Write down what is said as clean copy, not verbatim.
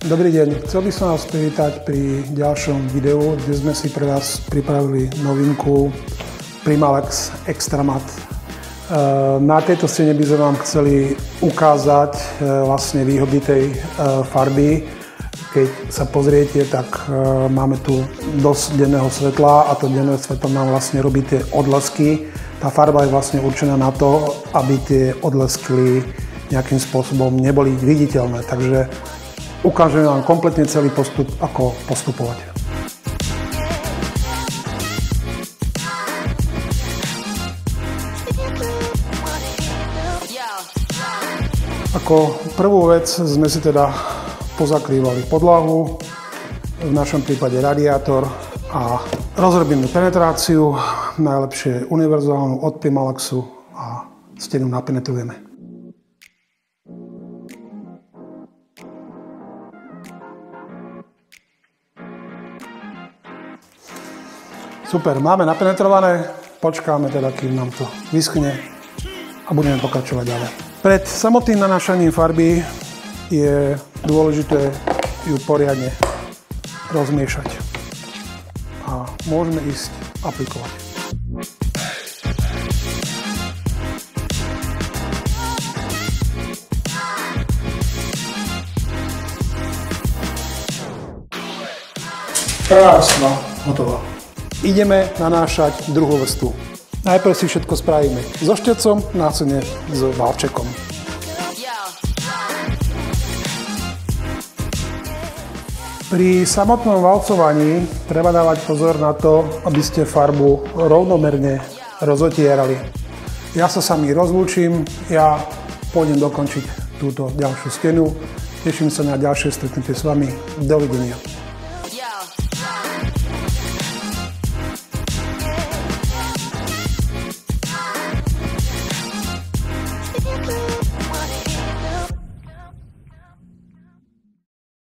Dobrý deň, chcel by som vás privítať pri ďalšom videu, kde sme si pre vás pripravili novinku Primalex Extra Matte. Na tejto scéne by sme vám chceli ukázať vlastne výhody tej farby. Keď sa pozriete, tak máme tu dosť denného svetla a to denné svetlo nám vlastne robí tie odlesky. Tá farba je vlastne určená na to, aby tie odlesky nejakým spôsobom neboli viditeľné. Takže ukážeme vám kompletne celý postup, ako postupovať. Ako prvú vec sme si teda pozakrývali podlahu, v našom prípade radiátor, a rozrobíme penetráciu, najlepšie univerzálnu od Primalexu, a stenu napenetrujeme. Super, máme napenetrované, počkáme teda, kým nám to vyschne a budeme pokračovať ďalej. Pred samotným nanášaním farby je dôležité ju poriadne rozmiešať a môžeme ísť aplikovať. Krásno, hotovo. Ideme nanášať druhú vrstvu. Najprv si všetko spravíme so štecom, následne s valčekom. Pri samotnom valcovaní treba dávať pozor na to, aby ste farbu rovnomerne rozotierali. Ja sa sami rozlúčim, ja pôjdem dokončiť túto ďalšiu stenu. Teším sa na ďalšie stretnutie s vami. Dovidenia.